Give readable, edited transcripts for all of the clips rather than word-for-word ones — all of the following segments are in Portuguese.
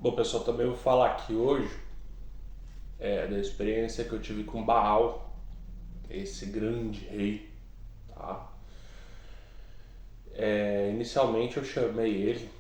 Bom, pessoal, também vou falar aqui hoje da experiência que eu tive com Baal, esse grande rei, tá? Inicialmente eu chamei ele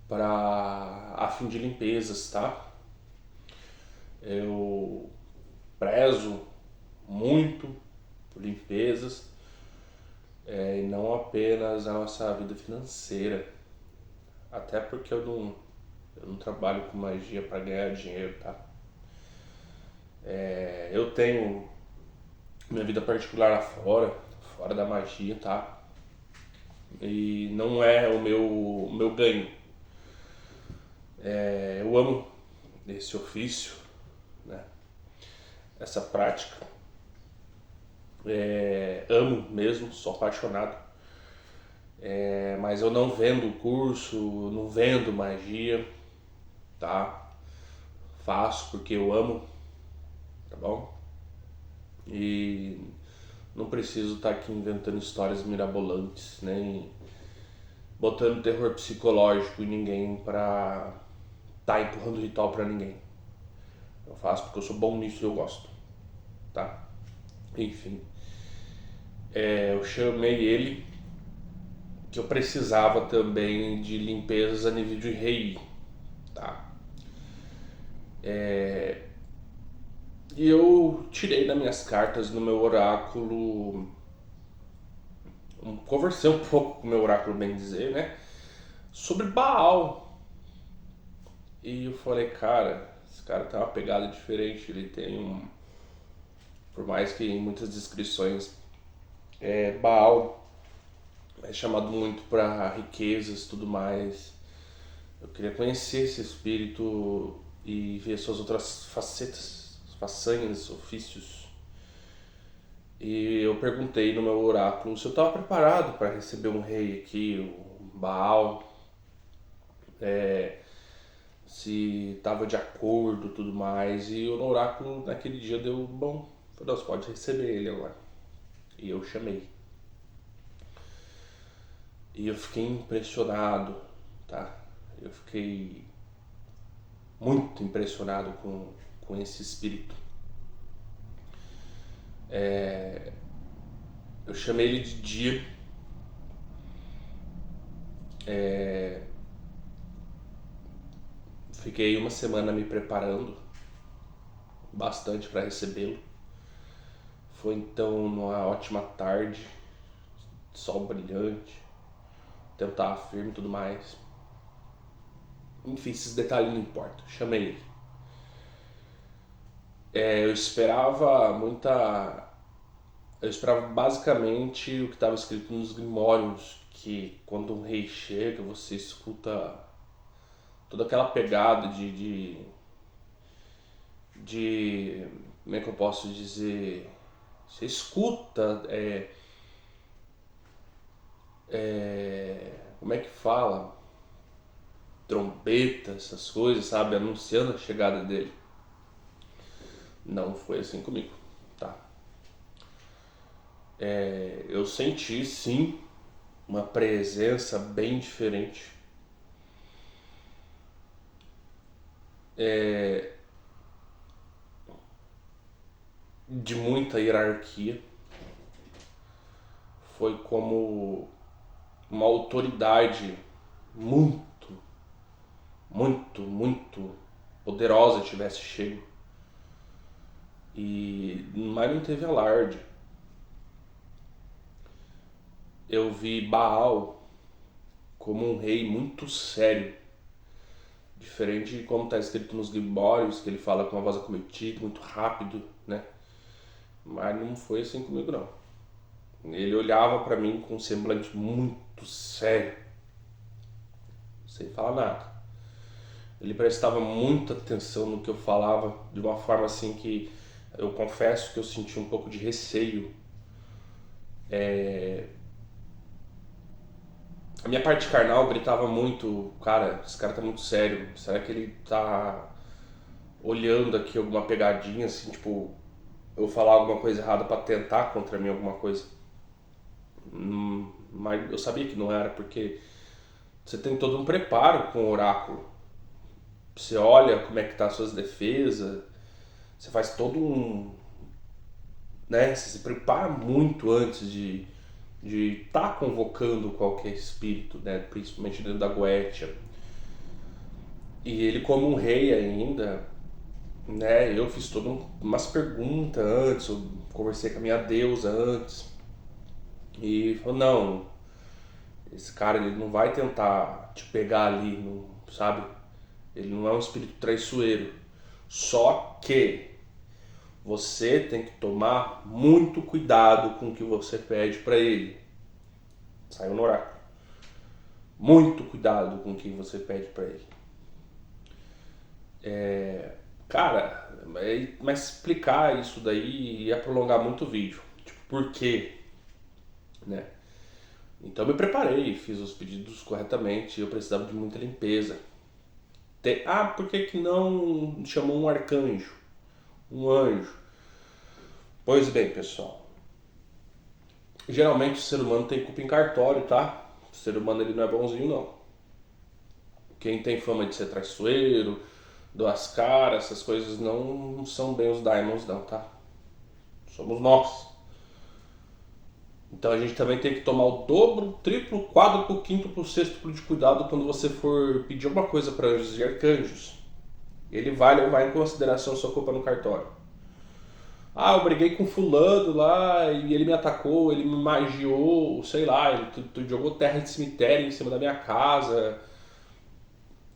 para a fim de limpezas, tá? Eu prezo muito por limpezas e não apenas a nossa vida financeira, até porque eu não trabalho com magia para ganhar dinheiro, tá? Eu tenho minha vida particular lá fora da magia, tá? E não é o meu ganho. Eu amo esse ofício, né? Essa prática. Amo mesmo, sou apaixonado. Mas eu não vendo curso, não vendo magia, tá? Faço porque eu amo, tá bom? E não preciso estar aqui inventando histórias mirabolantes, nem botando terror psicológico em ninguém pra tá empurrando ritual pra ninguém. Eu faço porque eu sou bom nisso e eu gosto, tá? Enfim, eu chamei ele que eu precisava também de limpezas a nível de rei, tá? E eu tirei das minhas cartas no meu oráculo, conversei um pouco com o meu oráculo, bem dizer, né? Sobre Baal. E eu falei, cara, esse cara tem uma pegada diferente, ele tem um. Por mais que em muitas descrições Baal é chamado muito para riquezas e tudo mais. Eu queria conhecer esse espírito e ver suas outras facetas, façanhas, ofícios. E eu perguntei no meu oráculo se eu estava preparado para receber um rei aqui, um Baal, se estava de acordo tudo mais. E o oráculo naquele dia deu, bom, Deus pode receber ele agora. E eu chamei. E eu fiquei impressionado, tá? Eu fiquei muito impressionado com esse espírito. Eu chamei ele de dia. Fiquei uma semana me preparando bastante para recebê-lo. Foi então numa ótima tarde, sol brilhante, o tempo tava firme e tudo mais. Enfim, esses detalhes não importam. Chamei ele. Eu esperava muita. Eu esperava basicamente o que estava escrito nos Grimórios, que quando um rei chega, você escuta toda aquela pegada de como é que eu posso dizer? Você escuta, como é que fala? Trombeta, essas coisas, sabe? Anunciando a chegada dele. Não foi assim comigo, tá? Eu senti sim uma presença bem diferente. De muita hierarquia. Foi como uma autoridade muito, muito poderosa tivesse chego. Mas não teve alarde. Eu vi Baal como um rei muito sério, diferente de como está escrito nos Grimórios, que ele fala com uma voz acometida, muito rápido, né? Mas não foi assim comigo não. Ele olhava para mim com um semblante muito sério, sem falar nada. Ele prestava muita atenção no que eu falava, de uma forma assim que eu confesso que eu senti um pouco de receio. A minha parte carnal gritava muito, cara, esse cara tá muito sério, será que ele tá olhando aqui alguma pegadinha, assim, tipo, eu falar alguma coisa errada pra tentar contra mim alguma coisa? Mas eu sabia que não era, porque você tem todo um preparo com o oráculo, Você olha como é que tá as suas defesas, você faz todo um, né? Você se prepara muito antes de estar convocando qualquer espírito, né? Principalmente dentro da Goetia. E ele como um rei ainda, né? Eu fiz todas umas perguntas antes, eu conversei com a minha deusa antes. E falou, não, esse cara ele não vai tentar te pegar ali, não, sabe? Ele não é um espírito traiçoeiro. Só que você tem que tomar muito cuidado com o que você pede para ele. Saiu no oráculo. Muito cuidado com o que você pede para ele. Cara, mas explicar isso daí ia prolongar muito o vídeo. Tipo, por quê? Né? Então eu me preparei, fiz os pedidos corretamente, eu precisava de muita limpeza. Por que não chamou um arcanjo? Um anjo? Pois bem, pessoal. Geralmente o ser humano tem culpa em cartório, tá? O ser humano ele não é bonzinho, não. Quem tem fama de ser traiçoeiro, duas caras, essas coisas não são bem os daimons, não, tá? Somos nós. Então a gente também tem que tomar o dobro, triplo, quádruplo, quíntuplo, sextuplo de cuidado quando você for pedir alguma coisa para anjos e arcanjos. Ele vai levar em consideração a sua culpa no cartório. Eu briguei com fulano lá e ele me atacou, ele me magiou, sei lá, ele jogou terra de cemitério em cima da minha casa.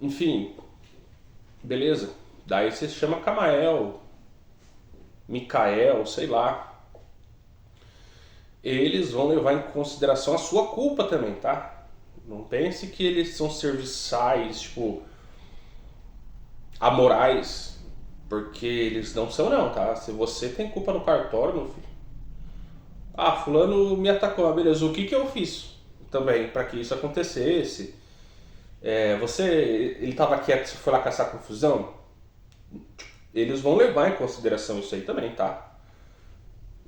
Enfim, beleza. Daí você chama Camael, Micael, sei lá. Eles vão levar em consideração a sua culpa também, tá? Não pense que eles são serviçais, tipo, amorais, porque eles não são não, tá? Se você tem culpa no cartório, meu filho. Fulano me atacou, beleza, o que eu fiz também para que isso acontecesse? Ele estava quieto, você foi lá caçar confusão? Eles vão levar em consideração isso aí também, tá?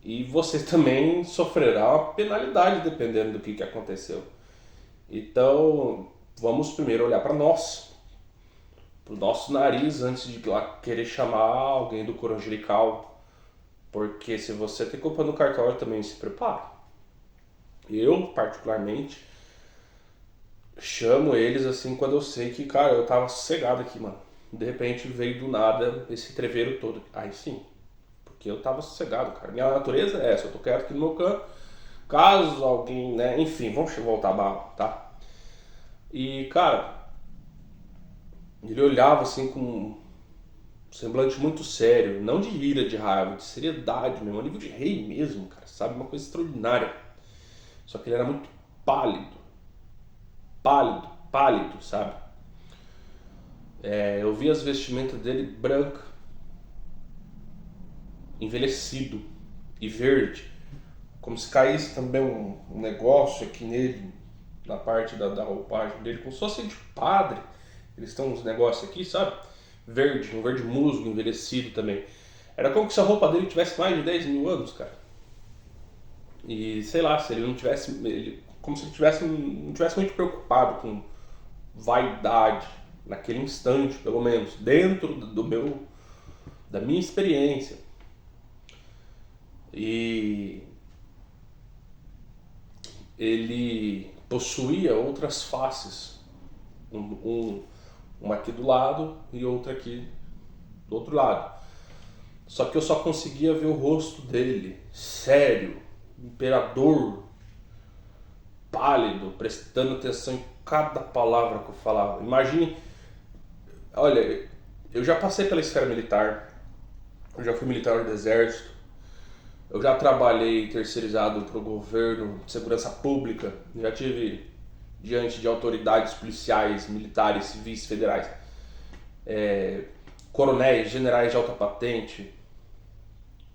E você também sofrerá uma penalidade dependendo do que aconteceu. Então, vamos primeiro olhar para nós, pro nosso nariz, antes de lá querer chamar alguém do coro angelical. Porque se você tem culpa no cartório, também se prepara. Eu, particularmente, chamo eles assim quando eu sei que, cara, eu tava sossegado aqui, mano. De repente veio do nada esse treveiro todo. Aí sim, porque eu tava sossegado, cara. Minha natureza é essa, eu tô quieto aqui no meu canto. Caso alguém, né, enfim, vamos voltar a barra, tá? E, cara, ele olhava assim com um semblante muito sério, não de ira, de raiva, de seriedade mesmo, a nível de rei mesmo, cara, sabe? Uma coisa extraordinária. Só que ele era muito pálido, pálido, sabe? Eu vi as vestimentas dele branca, envelhecido e verde, como se caísse também um negócio aqui nele, na parte da roupagem dele, como se fosse de padre. Eles têm uns negócios aqui, sabe? Verde, um verde musgo, envelhecido também. Era como se a roupa dele tivesse mais de 10 mil anos, cara. E sei lá, se ele não tivesse. Como se ele não tivesse muito preocupado com vaidade naquele instante, pelo menos, dentro da minha experiência. E ele possuía outras faces, uma aqui do lado e outra aqui do outro lado. Só que eu só conseguia ver o rosto dele, sério, imperador, pálido, prestando atenção em cada palavra que eu falava. Imagine, olha, eu já passei pela esfera militar, eu já fui militar do exército, eu já trabalhei terceirizado para o governo de segurança pública, já tive diante de autoridades policiais, militares, civis, federais, coronéis, generais de alta patente,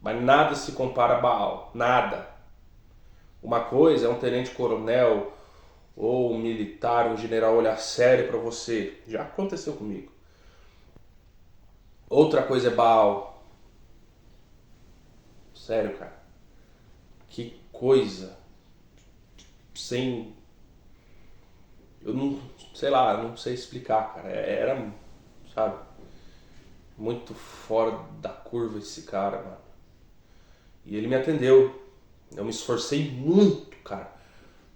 mas nada se compara a Baal, nada. Uma coisa é um tenente-coronel ou um militar, um general olhar sério para você, já aconteceu comigo. Outra coisa é Baal. Sério, cara. Que coisa. Sem. Eu não sei lá, não sei explicar, cara. Era. Sabe? muito fora da curva esse cara, mano. E ele me atendeu. Eu me esforcei muito, cara,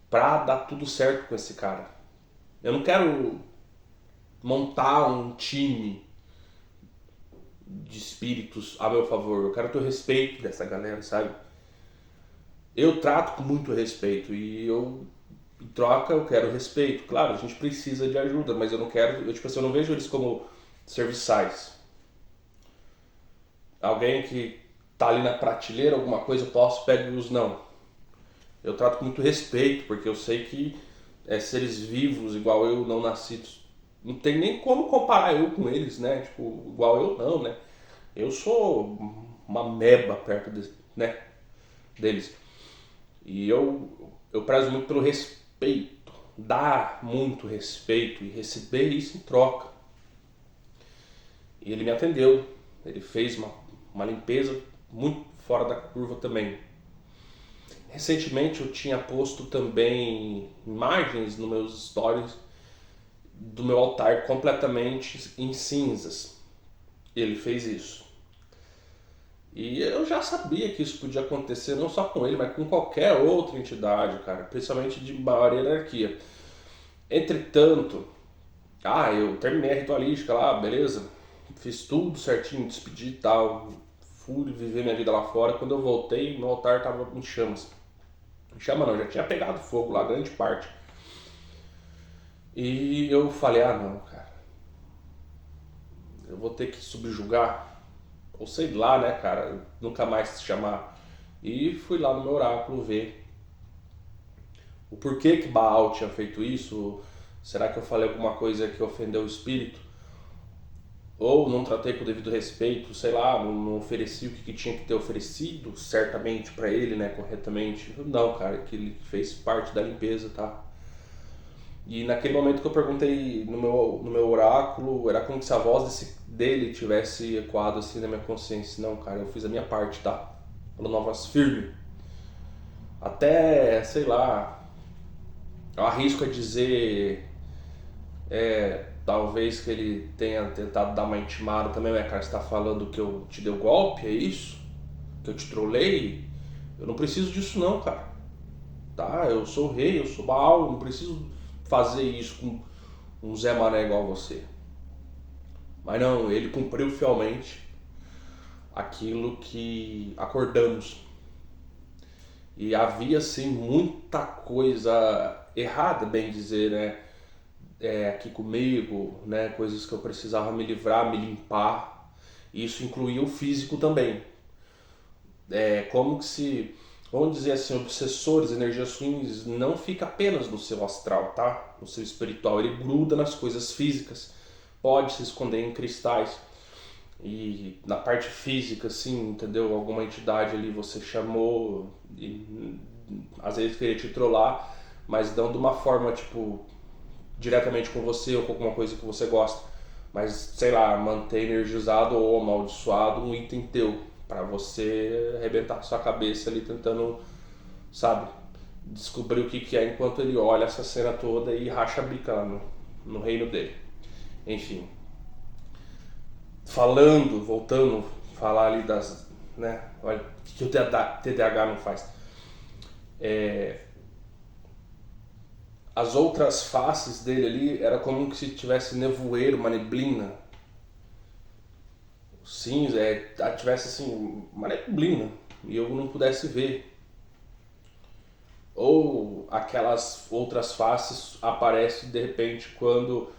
pra dar tudo certo com esse cara. Eu não quero montar um time de espíritos a meu favor. Eu quero ter o respeito dessa galera, sabe? Eu trato com muito respeito e eu, em troca, eu quero respeito. Claro, a gente precisa de ajuda, mas eu não quero, eu, tipo assim, eu não vejo eles como serviçais. Alguém que tá ali na prateleira, alguma coisa, eu posso, pego e uso, não. Eu trato com muito respeito, porque eu sei que seres vivos, igual eu, não nascidos, não tem nem como comparar eu com eles, né? Tipo, igual eu não, né? Eu sou uma meba perto né, deles. E eu prezo muito pelo respeito, dar muito respeito e receber isso em troca. E ele me atendeu, ele fez uma limpeza muito fora da curva também. Recentemente eu tinha posto também imagens nos meus stories do meu altar completamente em cinzas. Ele fez isso. E eu já sabia que isso podia acontecer não só com ele, mas com qualquer outra entidade, cara, principalmente de maior hierarquia. Entretanto, eu terminei a ritualística lá, beleza, fiz tudo certinho, despedi e tal, fui viver minha vida lá fora. Quando eu voltei, meu altar tava em chamas. Em chama não, já tinha pegado fogo lá, grande parte. E eu falei, não, cara, eu vou ter que subjugar, ou sei lá, né, cara, nunca mais se chamar. E fui lá no meu oráculo ver o porquê que Baal tinha feito isso. Será que eu falei alguma coisa que ofendeu o espírito? Ou não tratei com o devido respeito, sei lá, não ofereci o que tinha que ter oferecido certamente para ele, né, corretamente. Não, cara, que ele fez parte da limpeza, tá? E naquele momento que eu perguntei no meu oráculo, era como se a voz dele tivesse ecoado assim na minha consciência. Não, cara, eu fiz a minha parte, tá? Falou uma voz firme. Até, sei lá, eu arrisco a dizer, talvez que ele tenha tentado dar uma intimada também, cara, você tá falando que eu te dei o golpe, é isso? Que eu te trolei? Eu não preciso disso não, cara. Tá? Eu sou o rei, eu sou Baal, não preciso fazer isso com um Zé Mané igual você. Mas não, ele cumpriu fielmente aquilo que acordamos. E havia sim muita coisa errada, bem dizer, né? Aqui comigo, né? Coisas que eu precisava me livrar, me limpar. Isso incluía o físico também. Como que se, vamos dizer assim, obsessores, energias ruins não fica apenas no seu astral, tá? No seu espiritual, ele gruda nas coisas físicas, pode se esconder em cristais. E na parte física, assim, entendeu? Alguma entidade ali você chamou e às vezes queria te trollar, mas não de uma forma, tipo, diretamente com você ou com alguma coisa que você gosta. Mas, sei lá, manter energizado ou amaldiçoado um item teu, para você arrebentar sua cabeça ali tentando, sabe, descobrir o que é enquanto ele olha essa cena toda e racha a bica lá no reino dele. Enfim, voltando a falar ali das, né, olha, o que o TDAH não faz. As outras faces dele ali era como se tivesse nevoeiro, uma neblina, cinza, tivesse assim, uma neblina e eu não pudesse ver. Ou aquelas outras faces aparecem de repente quando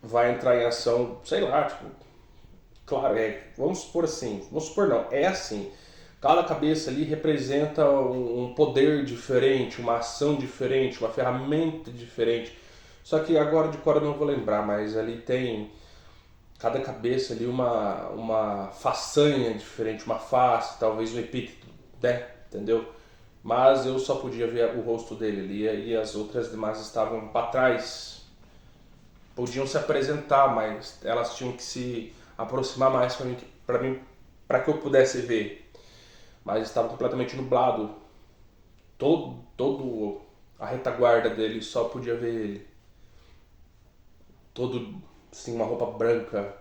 vai entrar em ação, sei lá, tipo, claro, vamos supor assim, vamos supor não, é assim, cada cabeça ali representa um poder diferente, uma ação diferente, uma ferramenta diferente, só que agora de cor eu não vou lembrar, mas ali tem cada cabeça ali uma façanha diferente, uma face, talvez um epíteto, né, entendeu? Mas eu só podia ver o rosto dele ali e as outras demais estavam para trás. Podiam se apresentar, mas elas tinham que se aproximar mais para mim, para que eu pudesse ver. Mas estava completamente nublado. Todo a retaguarda dele só podia ver ele. Todo assim, uma roupa branca,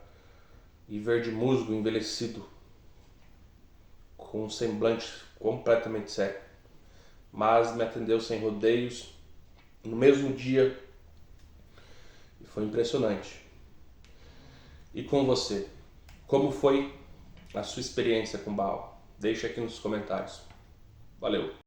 e ver de musgo envelhecido com um semblante completamente sério. Mas me atendeu sem rodeios no mesmo dia e foi impressionante. E com você? Como foi a sua experiência com Baal? Deixa aqui nos comentários. Valeu!